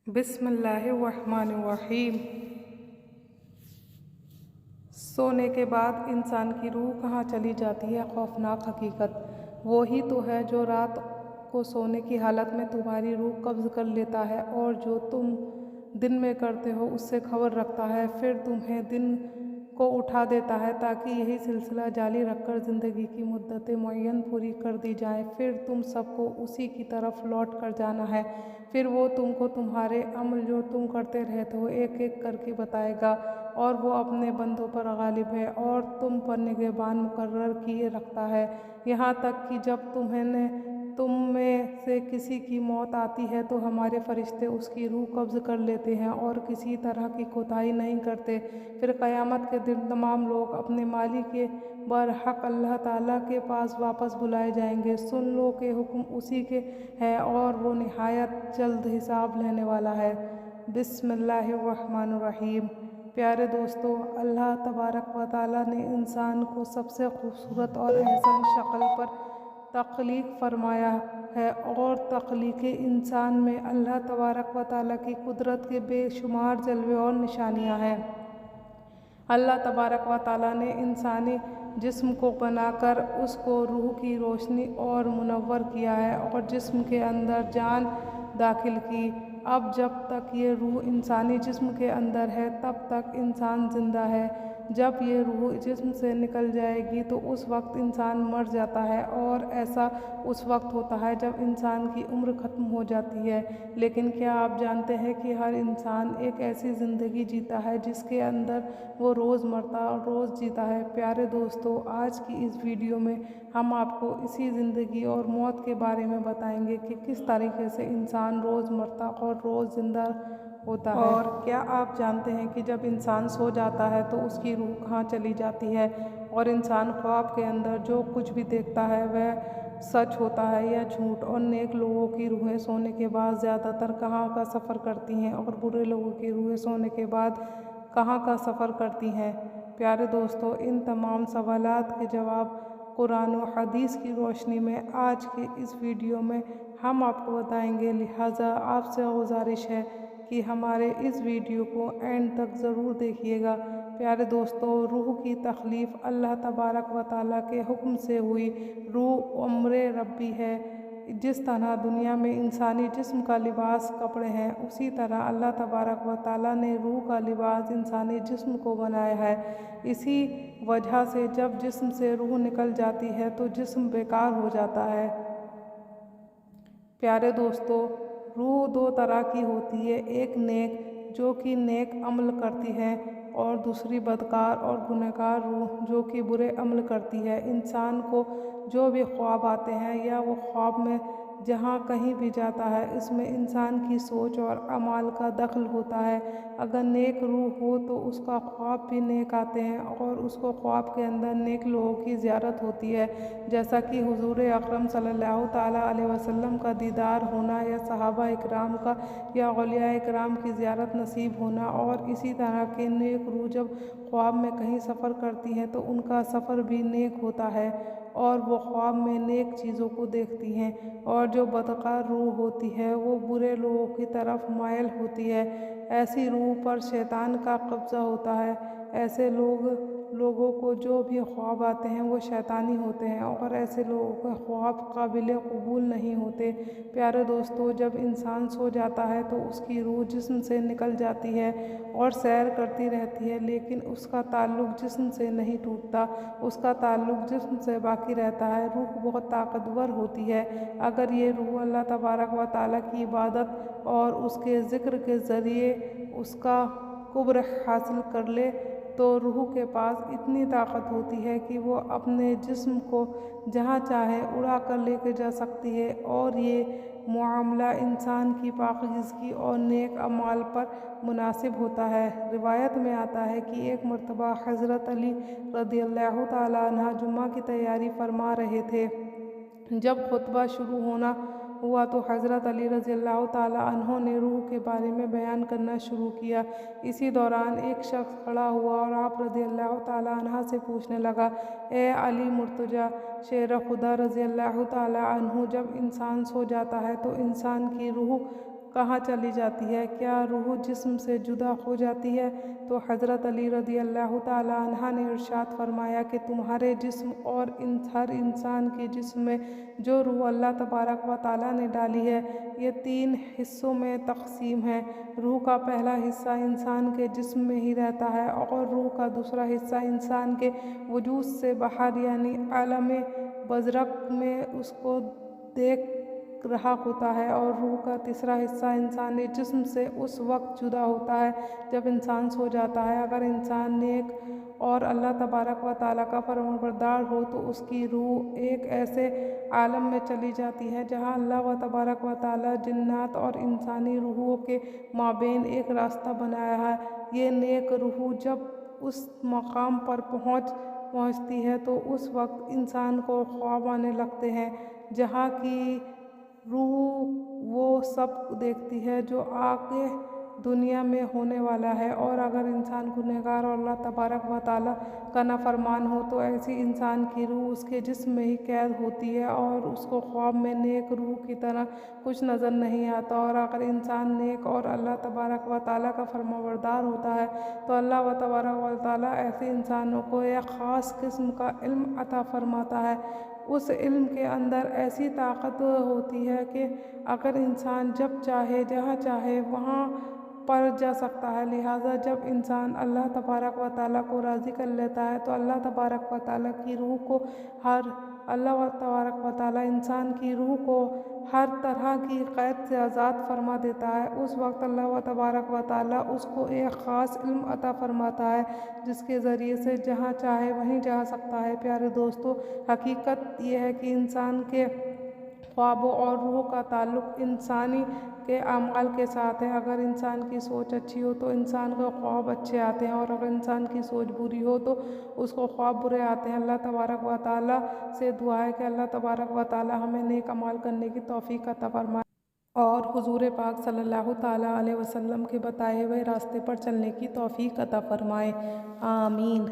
بسم اللہ الرحمن الرحیم۔ سونے کے بعد انسان کی روح کہاں چلی جاتی ہے؟ خوفناک حقیقت۔ وہی تو ہے جو رات کو سونے کی حالت میں تمہاری روح قبض کر لیتا ہے اور جو تم دن میں کرتے ہو اس سے خبر رکھتا ہے، پھر تمہیں دن کو اٹھا دیتا ہے تاکہ یہی سلسلہ جاری رکھ کر زندگی کی مدت معین پوری کر دی جائے۔ پھر تم سب کو اسی کی طرف لوٹ کر جانا ہے۔ پھر وہ تم کو تمہارے عمل جو تم کرتے رہتے ہو ایک ایک کر کے بتائے گا، اور وہ اپنے بندوں پر غالب ہے اور تم پر نگہبان مقرر کیے رکھتا ہے، یہاں تک کہ جب تم میں سے کسی کی موت آتی ہے تو ہمارے فرشتے اس کی روح قبض کر لیتے ہیں اور کسی طرح کی کوتاہی نہیں کرتے۔ پھر قیامت کے دن تمام لوگ اپنے مالک کے برحق اللہ تعالیٰ کے پاس واپس بلائے جائیں گے۔ سن لو کہ حکم اسی کے ہے اور وہ نہایت جلد حساب لینے والا ہے۔ بسم اللہ الرحمن الرحیم۔ پیارے دوستو، اللہ تبارک و تعالیٰ نے انسان کو سب سے خوبصورت اور احسن شکل پر تخلیق فرمایا ہے، اور تخلیق انسان میں اللہ تبارک و تعالیٰ کی قدرت کے بے شمار جلوے اور نشانیاں ہیں۔ اللہ تبارک و تعالیٰ نے انسانی جسم کو بنا کر اس کو روح کی روشنی اور منور کیا ہے اور جسم کے اندر جان داخل کی۔ اب جب تک یہ روح انسانی جسم کے اندر ہے تب تک انسان زندہ ہے۔ جب یہ روح جسم سے نکل جائے گی تو اس وقت انسان مر جاتا ہے، اور ایسا اس وقت ہوتا ہے جب انسان کی عمر ختم ہو جاتی ہے۔ لیکن کیا آپ جانتے ہیں کہ ہر انسان ایک ایسی زندگی جیتا ہے جس کے اندر وہ روز مرتا اور روز جیتا ہے؟ پیارے دوستو، آج کی اس ویڈیو میں ہم آپ کو اسی زندگی اور موت کے بارے میں بتائیں گے کہ کس طریقے سے انسان روز مرتا اور روز زندہ ہوتا ہے۔ اور کیا آپ جانتے ہیں کہ جب انسان سو جاتا ہے تو اس کی روح کہاں چلی جاتی ہے، اور انسان خواب کے اندر جو کچھ بھی دیکھتا ہے وہ سچ ہوتا ہے یا جھوٹ؟ اور نیک لوگوں کی روحیں سونے کے بعد زیادہ تر کہاں کا سفر کرتی ہیں اور برے لوگوں کی روحیں سونے کے بعد کہاں کا سفر کرتی ہیں؟ پیارے دوستو، ان تمام سوالات کے جواب قرآن و حدیث کی روشنی میں آج کے اس ویڈیو میں ہم آپ کو بتائیں گے، لہٰذا آپ سے گزارش ہے کہ ہمارے اس ویڈیو کو اینڈ تک ضرور دیکھیے گا۔ پیارے دوستو، روح کی تخلیق اللہ تبارک و تعالیٰ کے حکم سے ہوئی۔ روح امر ربی ہے۔ جس طرح دنیا میں انسانی جسم کا لباس کپڑے ہیں، اسی طرح اللہ تبارک و تعالیٰ نے روح کا لباس انسانی جسم کو بنایا ہے۔ اسی وجہ سے جب جسم سے روح نکل جاتی ہے تو جسم بیکار ہو جاتا ہے۔ پیارے دوستو، روح دو طرح کی ہوتی ہے، ایک نیک جو کہ نیک عمل کرتی ہے، اور دوسری بدکار اور گنہگار روح جو کہ برے عمل کرتی ہے۔ انسان کو جو بھی خواب آتے ہیں یا وہ خواب میں جہاں کہیں بھی جاتا ہے، اس میں انسان کی سوچ اور اعمال کا دخل ہوتا ہے۔ اگر نیک روح ہو تو اس کا خواب بھی نیک آتے ہیں اور اس کو خواب کے اندر نیک لوگوں کی زیارت ہوتی ہے، جیسا کہ حضور اکرم صلی اللہ تعالیٰ علیہ وسلم کا دیدار ہونا، یا صحابہ اکرام کا یا اولیاء اکرام کی زیارت نصیب ہونا۔ اور اسی طرح کے نیک روح جب خواب میں کہیں سفر کرتی ہیں تو ان کا سفر بھی نیک ہوتا ہے اور وہ خواب میں نیک چیزوں کو دیکھتی ہیں۔ اور جو بدکار روح ہوتی ہے وہ برے لوگوں کی طرف مائل ہوتی ہے۔ ایسی روح پر شیطان کا قبضہ ہوتا ہے۔ ایسے لوگوں کو جو بھی خواب آتے ہیں وہ شیطانی ہوتے ہیں، اور ایسے لوگوں کے خواب قابل قبول نہیں ہوتے۔ پیارے دوستو، جب انسان سو جاتا ہے تو اس کی روح جسم سے نکل جاتی ہے اور سیر کرتی رہتی ہے، لیکن اس کا تعلق جسم سے نہیں ٹوٹتا، اس کا تعلق جسم سے باقی رہتا ہے۔ روح بہت طاقتور ہوتی ہے۔ اگر یہ روح اللہ تبارک و تعالیٰ کی عبادت اور اس کے ذکر کے ذریعے اس کا قرب حاصل کر لے تو روح کے پاس اتنی طاقت ہوتی ہے کہ وہ اپنے جسم کو جہاں چاہے اڑا کر لے کے جا سکتی ہے، اور یہ معاملہ انسان کی پاکیزگی اور نیک اعمال پر منحصر ہوتا ہے۔ روایت میں آتا ہے کہ ایک مرتبہ حضرت علی رضی اللہ تعالیٰ عنہ جمعہ کی تیاری فرما رہے تھے۔ جب خطبہ شروع ہوا تو حضرت علی رضی اللہ تعالیٰ عنہ نے روح کے بارے میں بیان کرنا شروع کیا۔ اسی دوران ایک شخص کھڑا ہوا اور آپ رضی اللہ تعالیٰ عنہ سے پوچھنے لگا، اے علی مرتضیٰ شیر خدا رضی اللہ تعالیٰ عنہ، جب انسان سو جاتا ہے تو انسان کی روح کہاں چلی جاتی ہے؟ کیا روح جسم سے جدا ہو جاتی ہے؟ تو حضرت علی رضی اللہ تعالیٰ عنہ نے ارشاد فرمایا کہ تمہارے جسم اور ہر انسان کے جسم میں جو روح اللہ تبارک و تعالیٰ نے ڈالی ہے یہ 3 حصوں میں تقسیم ہے۔ روح کا پہلا حصہ انسان کے جسم میں ہی رہتا ہے اور روح کا دوسرا حصہ انسان کے وجود سے باہر یعنی عالم برزخ میں اس کو دیکھ رہا ہوتا ہے، اور روح کا تیسرا حصہ انسانی جسم سے اس وقت جدا ہوتا ہے جب انسان سو جاتا ہے۔ اگر انسان نیک اور اللہ تبارک و تعالیٰ کا فرمانبردار ہو تو اس کی روح ایک ایسے عالم میں چلی جاتی ہے جہاں اللہ تبارک و تعالیٰ جنات اور انسانی روحوں کے مابین ایک راستہ بنایا ہے۔ یہ نیک روح جب اس مقام پر پہنچتی ہے تو اس وقت انسان کو خواب آنے لگتے ہیں جہاں کی روح وہ سب دیکھتی ہے جو آگے دنیا میں ہونے والا ہے، اور اگر انسان گنہگار اور اللہ تبارک و تعالیٰ کا نافرمان ہو تو ایسی انسان کی روح اس کے جسم میں ہی قید ہوتی ہے اور اس کو خواب میں نیک روح کی طرح کچھ نظر نہیں آتا، اور اگر انسان نیک اور اللہ تبارک و تعالیٰ کا فرمانبردار ہوتا ہے تو اللہ تبارک و تعالیٰ ایسے انسانوں کو ایک خاص قسم کا علم عطا فرماتا ہے۔ اس علم کے اندر ایسی طاقت ہوتی ہے کہ اگر انسان جب چاہے جہاں چاہے وہاں پر جا سکتا ہے، لہٰذا جب انسان اللہ تبارک و تعالیٰ کو راضی کر لیتا ہے تو اللہ تبارک و تعالیٰ کی روح کو اللہ تبارک و تعالیٰ انسان کی روح کو ہر طرح کی قید سے آزاد فرما دیتا ہے۔ اس وقت اللہ تبارک و تعالیٰ اس کو ایک خاص علم عطا فرماتا ہے جس کے ذریعے سے جہاں چاہے وہیں جا سکتا ہے۔ پیارے دوستو، حقیقت یہ ہے کہ انسان کے خوابوں اور روح کا تعلق انسانی کے اعمال کے ساتھ ہے۔ اگر انسان کی سوچ اچھی ہو تو انسان کو خواب اچھے آتے ہیں، اور اگر انسان کی سوچ بری ہو تو اس کو خواب برے آتے ہیں۔ اللہ تبارک و تعالیٰ سے دعا ہے کہ اللہ تبارک و تعالیٰ ہمیں نیک اعمال کرنے کی توفیق عطا فرمائے اور حضور پاک صلی اللہ تعالیٰ علیہ وسلم کے بتائے ہوئے راستے پر چلنے کی توفیق عطا فرمائے۔ آمین۔